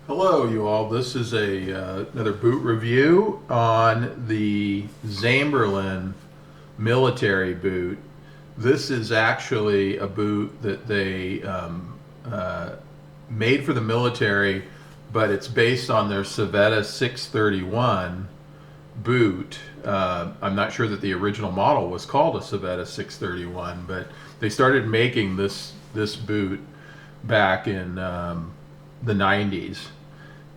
Hello, you all. This is another boot review on the Zamberlan military boot. This is actually a boot that they made for the military, but it's based on their Civetta 631 boot. I'm not sure that the original model was called a Civetta 631, but they started making this boot back in the 90s.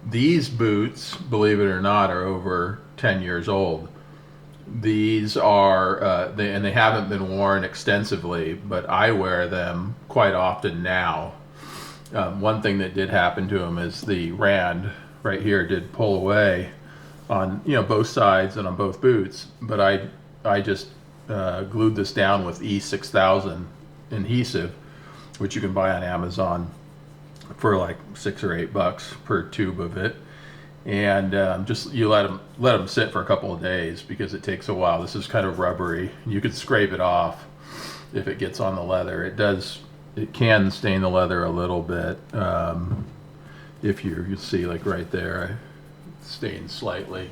These boots, believe it or not, are over 10 years old. These are, and they haven't been worn extensively, but I wear them quite often now. One thing that did happen to them is the rand right here did pull away on both sides and on both boots, but I just glued this down with E6000 adhesive, which you can buy on Amazon for like $6 or $8 per tube of it, and just you let them sit for a couple of days because it takes a while. This is kind of rubbery. You could scrape it off if it gets on the leather. It can stain the leather a little bit. If you see, like right there, it stains slightly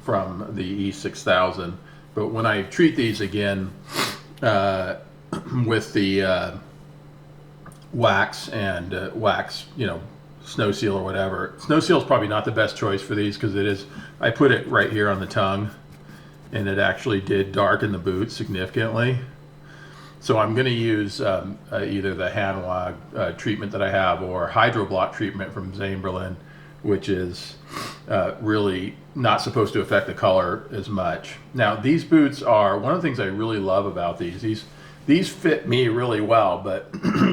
from the E6000. But when I treat these again with the wax and snow seal or whatever. Snow seal is probably not the best choice for these because I put it right here on the tongue and it actually did darken the boot significantly. So I'm going to use either the hand wag treatment that I have or Hydrobloc treatment from Zamberlan, which is really not supposed to affect the color as much. Now these boots are, one of the things I really love about these fit me really well, but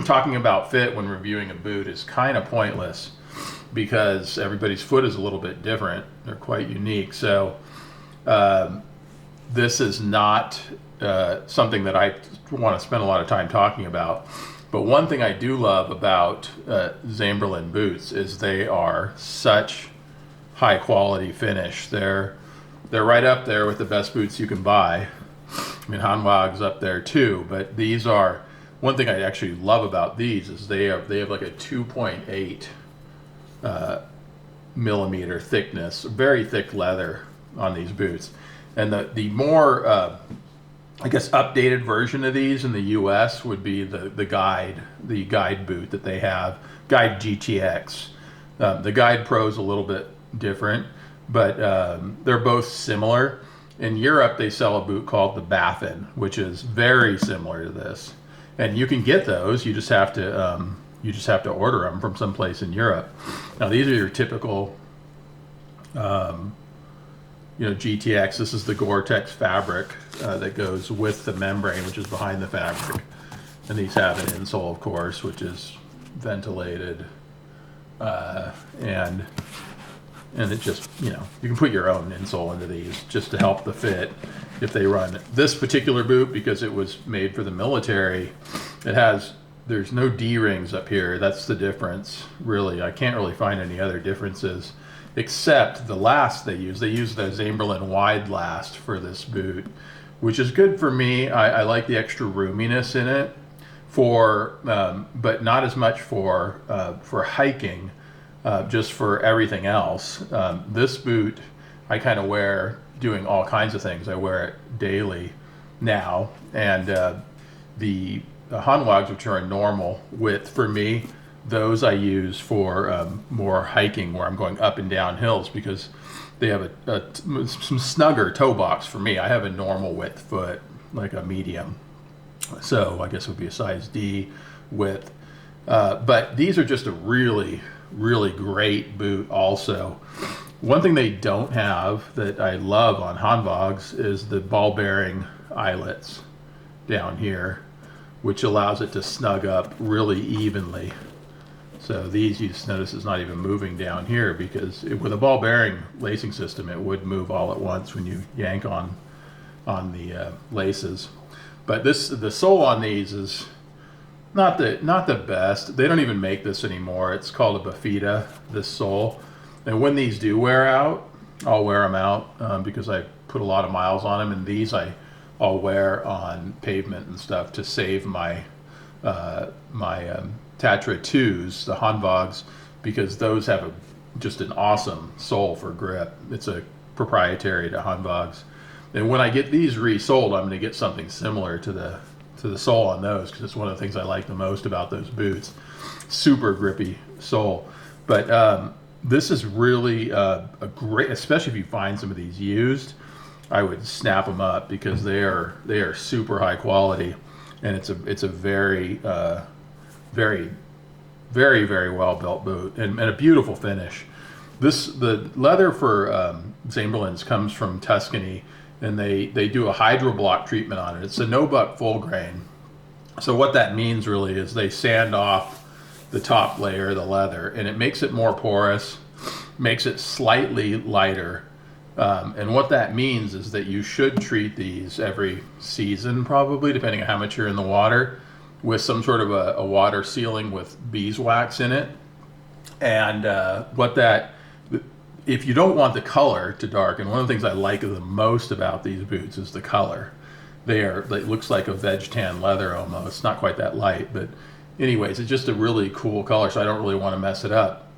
talking about fit when reviewing a boot is kind of pointless because everybody's foot is a little bit different. They're quite unique. So this is not something that I want to spend a lot of time talking about. But one thing I do love about Zamberlan boots is they are such high quality finish. They're right up there with the best boots you can buy. I mean, Hanwag's up there too, but these are, one thing I actually love about these is they have like a 2.8 millimeter thickness, very thick leather on these boots. And the more, I guess, updated version of these in the US would be the guide boot that they have, Guide GTX. The Guide Pro is a little bit different, but they're both similar. In Europe, they sell a boot called the Baffin, which is very similar to this, and you can get those. You just have to order them from someplace in Europe. Now, these are your typical, GTX. This is the Gore-Tex fabric that goes with the membrane, which is behind the fabric, and these have an insole, of course, which is ventilated, and it just, you can put your own insole into these just to help the fit if they run. This particular boot, because it was made for the military, there's no D-rings up here. That's the difference, really. I can't really find any other differences except the last they use. They use the Zamberlan wide last for this boot, which is good for me. I like the extra roominess in it, but not as much for hiking. Just for everything else. This boot I kind of wear doing all kinds of things. I wear it daily now, and the Hanwags, which are a normal width for me, those I use for more hiking where I'm going up and down hills because they have some snugger toe box for me. I have a normal width foot, like a medium, so I guess it would be a size D width. But these are just a really great boot also. One thing they don't have that I love on Hanwags is the ball bearing eyelets down here, which allows it to snug up really evenly. So these, you just notice, is not even moving down here because with a ball bearing lacing system, it would move all at once when you yank on the laces. But the sole on these is not the best. They don't even make this anymore. It's called a Bafida, this sole. And when these do wear out, I'll wear them out because I put a lot of miles on them. And these I'll wear on pavement and stuff to save my Tatra 2s, the Hanwags, because those have a just an awesome sole for grip. It's a proprietary to Hanwag's. And when I get these resoled, I'm going to get something similar to the sole on those, because it's one of the things I like the most about those boots. Super grippy sole. But this is really a great, especially if you find some of these used, I would snap them up, because they are super high quality, and it's a very very well built boot, and a beautiful finish. The leather for Zamberlan's comes from Tuscany, and they do a Hydrobloc treatment on it. It's a no-buck full grain. So what that means really is they sand off the top layer of the leather, and it makes it more porous, makes it slightly lighter. And what that means is that you should treat these every season, probably, depending on how much you're in the water, with some sort of a water sealing with beeswax in it. And if you don't want the color to darken, one of the things I like the most about these boots is the color. It looks like a veg tan leather almost, not quite that light, but anyways, it's just a really cool color, so I don't really want to mess it up.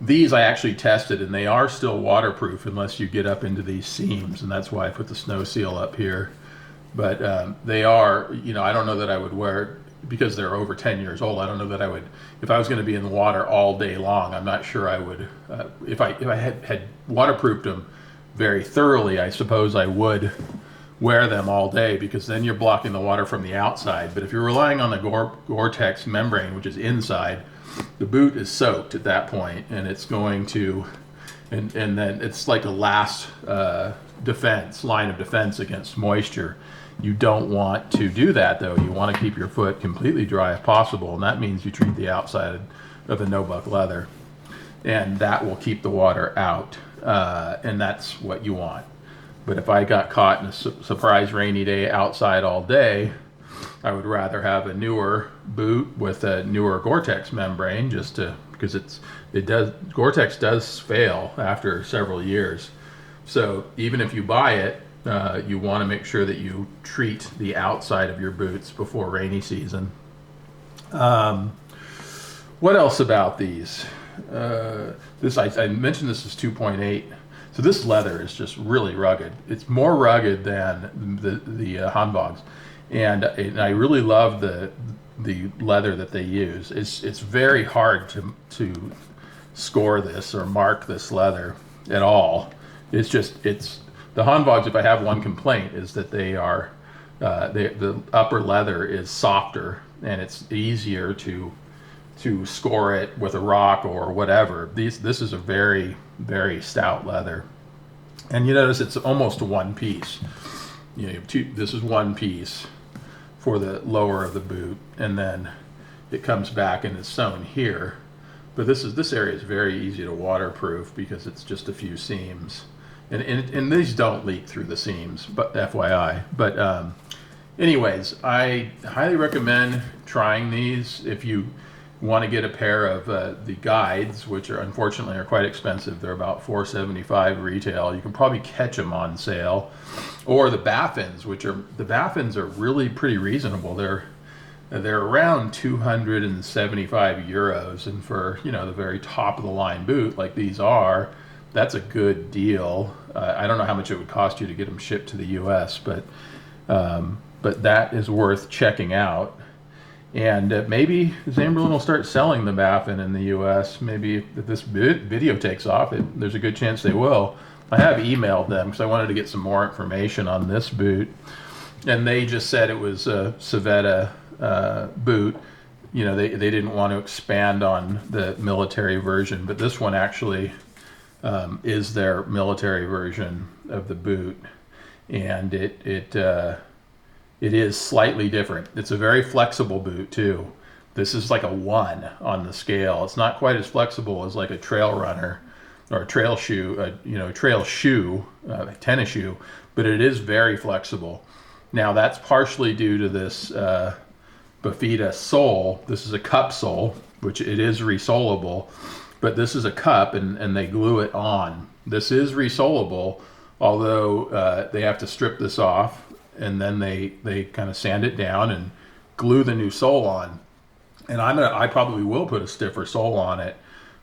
These I actually tested, and they are still waterproof unless you get up into these seams, and that's why I put the snow seal up here. But they are, I don't know that I would wear, because they're over 10 years old, I don't know that I would, if I was going to be in the water all day long, I'm not sure I would, if I had waterproofed them very thoroughly, I suppose I would wear them all day, because then you're blocking the water from the outside. But if you're relying on the Gore-Tex membrane, which is inside, the boot is soaked at that point, and it's going to, and then it's like a last line of defense against moisture. You don't want to do that, though. You want to keep your foot completely dry if possible, and that means you treat the outside of the no-buck leather, and that will keep the water out, and that's what you want. But if I got caught in a surprise rainy day outside all day, I would rather have a newer boot with a newer Gore-Tex membrane, because Gore-Tex does fail after several years. So even if you buy it, you want to make sure that you treat the outside of your boots before rainy season. What else about these? I mentioned this is 2.8. So this leather is just really rugged. It's more rugged than the Hanwag's, and I really love the leather that they use. It's very hard to score this or mark this leather at all. It's the Hanwag's. If I have one complaint, is that the upper leather is softer, and it's easier to score it with a rock or whatever. This is a very, very stout leather, and you notice it's almost one piece. You have this is one piece for the lower of the boot, and then it comes back and it's sewn here. But this area is very easy to waterproof, because it's just a few seams, and these don't leak through the seams, but FYI. But anyways, I highly recommend trying these if you want to get a pair of the guides, which unfortunately are quite expensive. They're about $4.75 retail. You can probably catch them on sale, or the Baffins, the Baffins are really pretty reasonable. They're around 275 euros, and for the very top of the line boot like these are, that's a good deal. I don't know how much it would cost you to get them shipped to the U.S., but that is worth checking out. And maybe Zamberlan will start selling the Baffin in the U.S. Maybe if this video takes off, there's a good chance they will. I have emailed them because I wanted to get some more information on this boot, and they just said it was a Civetta boot. They didn't want to expand on the military version, but this one actually is their military version of the boot, and it is slightly different. It's a very flexible boot too. This is like a 1 on the scale. It's not quite as flexible as like a trail runner or a trail shoe, tennis shoe, but it is very flexible. Now that's partially due to this Bafida sole. This is a cup sole, which it is resolable, but this is a cup, and they glue it on. This is resolable, although they have to strip this off, and then they kind of sand it down and glue the new sole on. And I probably will put a stiffer sole on it,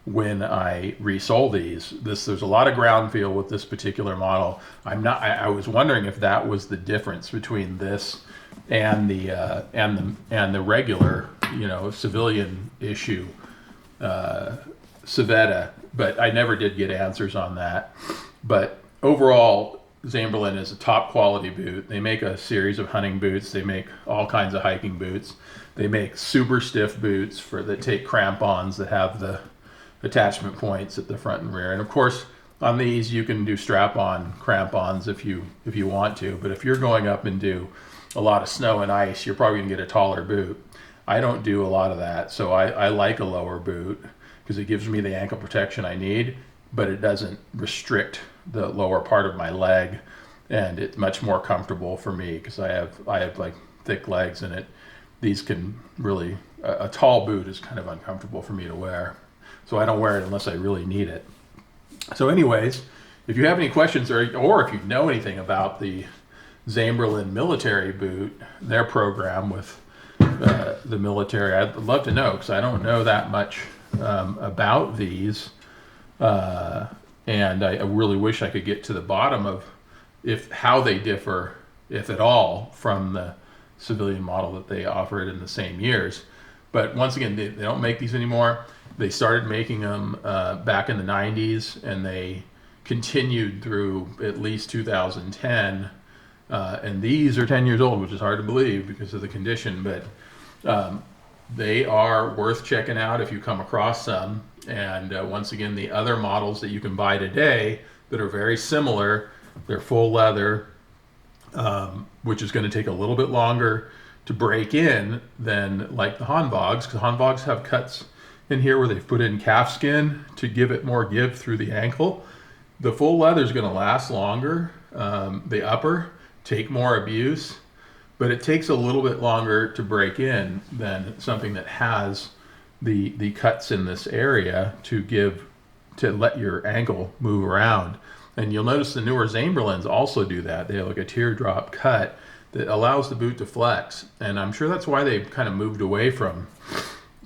when I resold these. There's a lot of ground feel with this particular model. I was wondering if that was the difference between this and the regular, civilian issue Civetta, but I never did get answers on that. But overall, Zamberlan is a top quality boot. They make a series of hunting boots. They make all kinds of hiking boots. They make super stiff boots that take crampons that have the attachment points at the front and rear. And of course, on these you can do strap-on crampons if you want to. But if you're going up and do a lot of snow and ice, you're probably gonna get a taller boot. I don't do a lot of that, so I like a lower boot because it gives me the ankle protection I need, but it doesn't restrict the lower part of my leg, and it's much more comfortable for me because I have like thick legs, and these can really, a tall boot is kind of uncomfortable for me to wear, so I don't wear it unless I really need it. So anyways, if you have any questions or if you know anything about the Zamberlan military boot, their program with the military, I'd love to know, because I don't know that much about these, and I really wish I could get to the bottom of how they differ, if at all, from the civilian model that they offered in the same years. But once again, they don't make these anymore. They started making them back in the 90s, and they continued through at least 2010. And these are 10 years old, which is hard to believe because of the condition, but they are worth checking out if you come across some. And once again, the other models that you can buy today that are very similar, they're full leather, which is going to take a little bit longer to break in than like the Hanvogs, because Hanvogs have cuts in here where they've put in calf skin to give it more give through the ankle. The full leather is going to last longer. The upper take more abuse, but it takes a little bit longer to break in than something that has the cuts in this area to let your ankle move around. And you'll notice the newer Zamberlans also do that. They have like a teardrop cut that allows the boot to flex. And I'm sure that's why they've kind of moved away from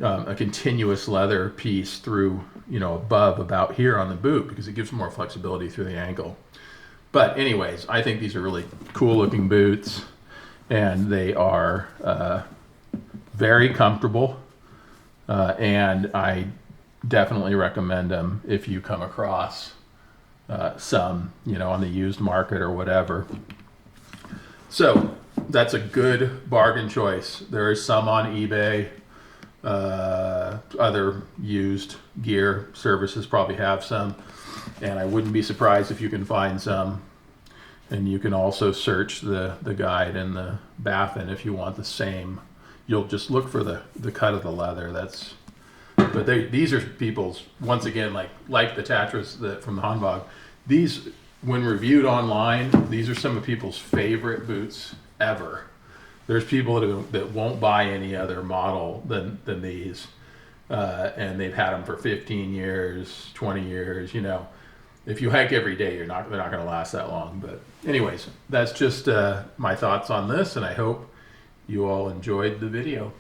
a continuous leather piece through, above about here on the boot, because it gives more flexibility through the ankle. But anyways, I think these are really cool looking boots, and they are very comfortable, and I definitely recommend them if you come across some, on the used market or whatever. So that's a good bargain choice. There is some on eBay. Other used gear services probably have some, and I wouldn't be surprised if you can find some. And you can also search the guide and the Baffin if you want the same. You'll just look for the cut of the leather. But these are people's, once again, like the Tatras from the Hanvog. These, when reviewed online, these are some of people's favorite boots ever. There's people that won't buy any other model than these, and they've had them for 15 years, 20 years. If you hike every day, they're not going to last that long. But anyways, that's just my thoughts on this, and I hope you all enjoyed the video.